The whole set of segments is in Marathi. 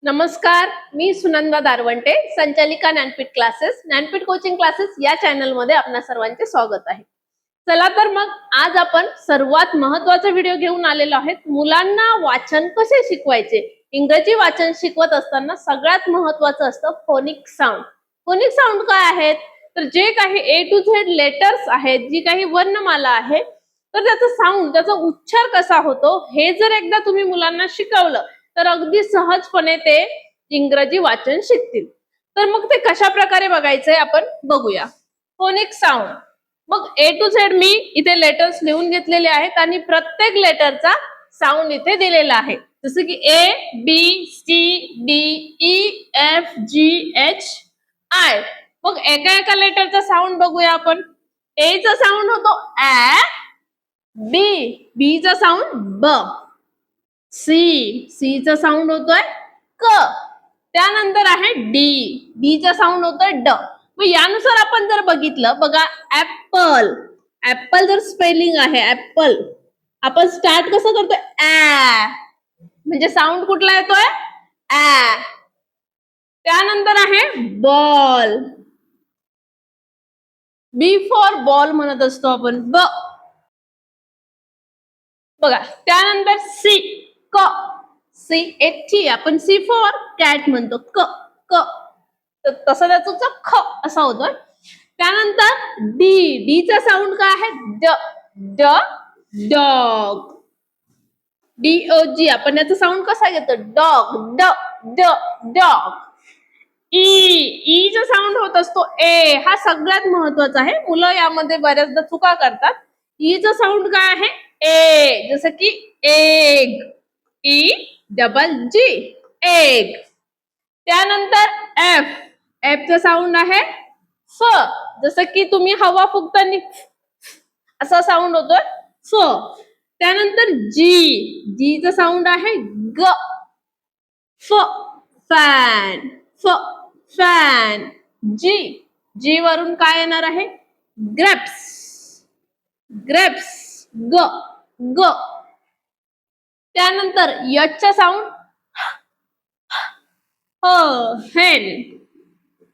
नमस्कार, मी सुनंदा दारवंटे, संचालिका Jnanpith classes, Jnanpith coaching classes या चॅनल मध्ये आपल्या सर्वांचे स्वागत आहे. चला तर मग आज आपण सर्वात महत्त्वाचा व्हिडिओ घेऊन आलेलो आहोत. मुलांना वाचन कसे शिकवायचे. इंग्रजी वाचन शिकवत असताना सगळ्यात महत्त्वाचं असतं फोनिक साऊंड. फोनिक साऊंड काय आहेत? तर जे काही A to Z लेटर्स आहेत, जी काही वर्णमाला आहे, तर त्याचा साऊंड, त्याचा उच्चार कसा होतो हे जर एकदा तुम्ही मुलांना शिकवलं तर अगदी सहजपणे ते इंग्रजी वाचन शिकतील. तर मग ते कशा प्रकारे बघायचंय आपण बघूया. Phonic sound. मग A to Z मी इथे लेटर्स लिहून घेतलेले आहेत आणि प्रत्येक लेटरचा साऊंड इथे दिलेला आहे. जसं की A, B, C, D, E, F, G, H, I. मग एका एका लेटरचा साऊंड बघूया आपण. A चा साऊंड होतो A, B, B चा साऊंड B, C चा साऊंड होतोय क. त्यानंतर आहे डी चा साऊंड होतोय ड. मग यानुसार आपण जर बघितलं, बघा ऍपल, ऍपल जर स्पेलिंग आहे ऍपल, आपण स्टार्ट कसं करतोय ऍ, म्हणजे साऊंड कुठला येतोय ऍ. त्यानंतर आहे बॉल, बी फॉर बॉल म्हणत असतो आपण ब. बघा त्यानंतर सी क, सी एकटी आपण सी फॉर कॅट म्हणतो क क. तसं त्याचा ख असा होतोय. त्यानंतर डी चा साऊंड काय आहे ड ड डॉग. DOG आपण याचा साऊंड कसा घेतो डॉग ड ड डॉग. चा साऊंड होत असतो ए. हा सगळ्यात महत्वाचा आहे, मुलं यामध्ये बऱ्याचदा चुका करतात. चा साऊंड काय आहे ए, जसं की एग, EGG एग. त्यानंतर एफ चा साऊंड आहे फ, जसं की तुम्ही हवा फुकताना असा साऊंड होतोय फ. त्यानंतर जी चा साऊंड आहे ग, फ फॅन, फ फॅन. जी वरून काय येणार आहे ग्रेप्स, ग्रेप्स ग ग. त्यानंतर चा साऊंड हेन,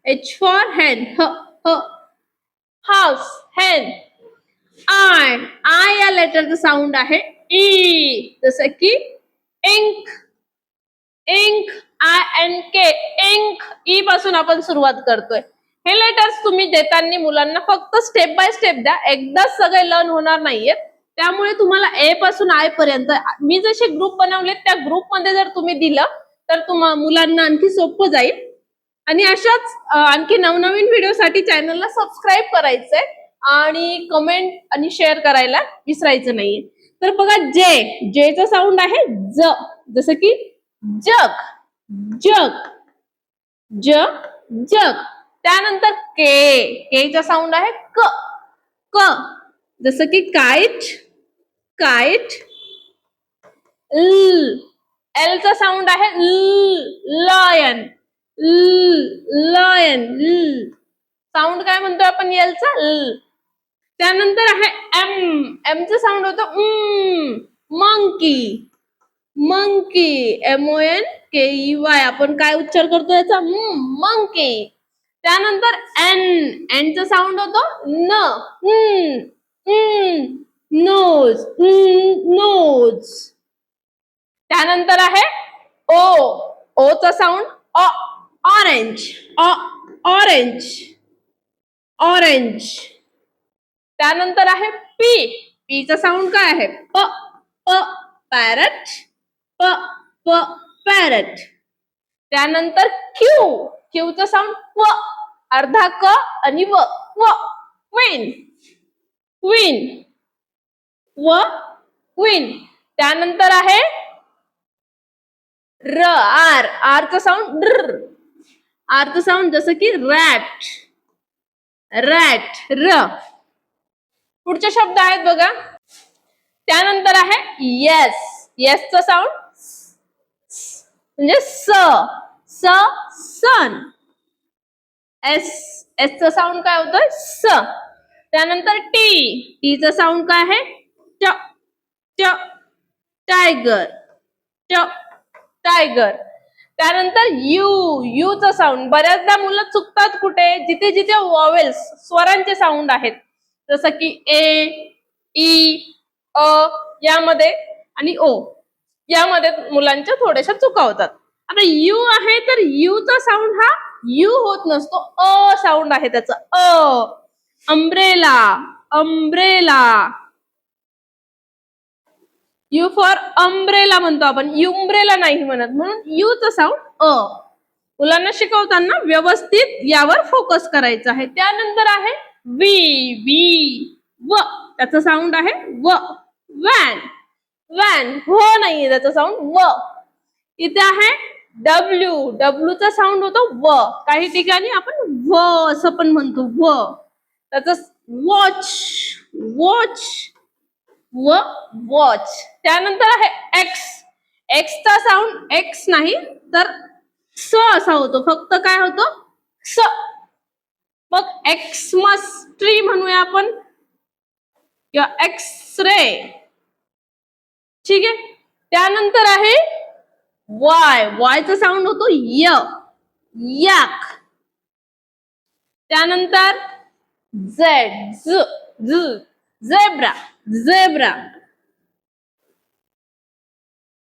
H फॉर हेन ह ह. हाऊस हेन. आय या लेटरचं साऊंड आहे ई, जसं की इंक, इंक INK इंक. ई पासून आपण सुरुवात करतोय. हे लेटर्स तुम्ही देताना मुलांना फक्त स्टेप बाय स्टेप द्या, एकदाच सगळे लर्न होणार नाहीयेत. त्यामुळे तुम्हाला ए पासून आय पर्यंत मी जसे ग्रुप बनवले त्या ग्रुप मध्ये जर तुम्ही दिलं तर तुम्हाला मुलांना आणखी सोपं जाईल. आणि अशाच आणखी नवनवीन व्हिडिओसाठी चॅनलला सबस्क्राईब करायचंय आणि कमेंट आणि शेअर करायला विसरायचं नाहीये. तर बघा जेचा साऊंड आहे ज, जसं की जग, जग जग जग. त्यानंतर चा साऊंड आहे क क, जसं की काइट, काइट. एल चा साऊंड आहे लयन, लयन. साऊंड काय म्हणतोय आपण एलचा ल. त्यानंतर आहे एम चा साऊंड होतो मंकी, मंकी MONKEY. आपण काय उच्चार करतो याचा मंकी. त्यानंतर एन चा साऊंड होतो न, नोज, नोज. त्यानंतर आहे ओ चा साऊंड ऑरेंज, ऑरेंज, ऑरेंज. त्यानंतर आहे पी चा साऊंड काय आहे प प पॅरट, प प पॅरट. त्यानंतर क्यू चा साऊंड व, अर्धा क आणि व क्वीन, क्वीन व क्वीन. त्यानंतर आहे आर चा साऊंड आर चा साऊंड जसं की रॅट, रॅट र. पुढचे शब्द आहेत बघा. त्यानंतर आहे येस चा साऊंड म्हणजे सन. एस चा साऊंड काय होतोय स. त्यानंतर टी चा साऊंड काय आहे टायगर, टायगर. त्यानंतर यू, यू चा साऊंड. बऱ्याचदा मुलं चुकतात कुठे, जिथे जिथे वॉवेल्स स्वरांचे साऊंड आहेत, जसं की ए, ई, अ यामध्ये आणि ओ यामध्ये मुलांच्या थोड्याशा चुका होतात. आता यू आहे तर यू चा साऊंड हा यू होत नसतो, अ साऊंड आहे त्याचा, a. Umbrella, umbrella. U for umbrella म्हणतो आपण, युम्ब्रेला नाही म्हणत, म्हणून यू चा साऊंड अ. मुलांना शिकवताना व्यवस्थित यावर फोकस करायचा आहे. त्यानंतर आहे वी, वी, व त्याचा साऊंड आहे व. वॅन, वॅन व नाहीये त्याचा साऊंड व. इथे आहे डब्ल्यू, डब्ल्यू चा साऊंड होतो व. काही ठिकाणी आपण व असं पण म्हणतो व. त्याचा वॉच, वॉच व वॉच. त्यानंतर आहे एक्स, एक्स चा साऊंड एक्स नाही तर स असा होतो, फक्त काय होतो स. मग एक्समस ट्री म्हणूया आपण किंवा एक्स-रे. ठीक आहे. त्यानंतर आहे वाय, वाय चा साऊंड होतो य, याक. त्यानंतर झेड, झ, झ, झेब्रा, झेब्रा.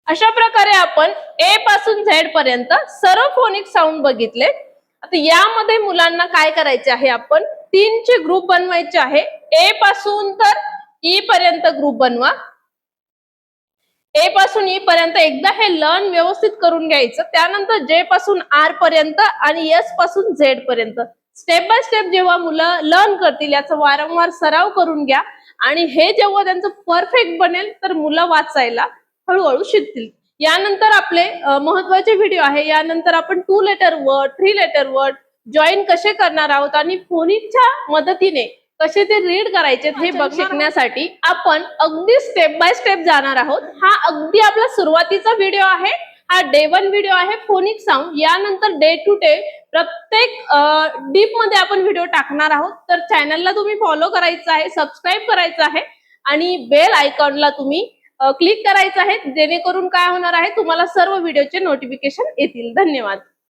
अशा प्रकारे आपण ए पासून झेड पर्यंत सर्व फोनिक साऊंड बघितले. आता यामध्ये मुलांना काय करायचे आहे, आपण 3 चे ग्रुप बनवायचे आहे. ए पासून तर ई पर्यंत ग्रुप बनवा. ए पासून ई पर्यंत एकदा हे लर्न व्यवस्थित करून घ्यायचं. त्यानंतर जे पासून आर पर्यंत आणि एस पासून झेड पर्यंत स्टेप बाय स्टेप जेव्हा मुलं लर्न करतील याचा वारंवार सराव करून घ्या. आणि हे जेव्हा त्यांचं परफेक्ट बनेल तर मुलं वाचायला हळूहळू शिकतील. यानंतर आपले महत्वाचे व्हिडिओ आहे. यानंतर आपण 2 letter word, 3 letter word join कसे करणार आहोत आणि फोनिकच्या मदतीने कसे ते रीड करायचे हे शिकण्यासाठी आपण अगदी स्टेप बाय स्टेप जाणार आहोत. हा अगदी आपला सुरुवातीचा व्हिडिओ आहे. हा डे 1 व्हिडिओ आहे फोनिक साऊंड. यानंतर डे टू डे प्रत्येक डीप मध्ये आपण व्हिडिओ टाकणार आहोत. तर चॅनलला तुम्ही फॉलो करायचं आहे, सबस्क्राईब करायचं आहे आणि बेल आयकॉनला तुम्ही क्लिक करायचं आहे, जेणेकरून काय होणार आहे, तुम्हाला सर्व व्हिडिओचे नोटिफिकेशन येतील. धन्यवाद.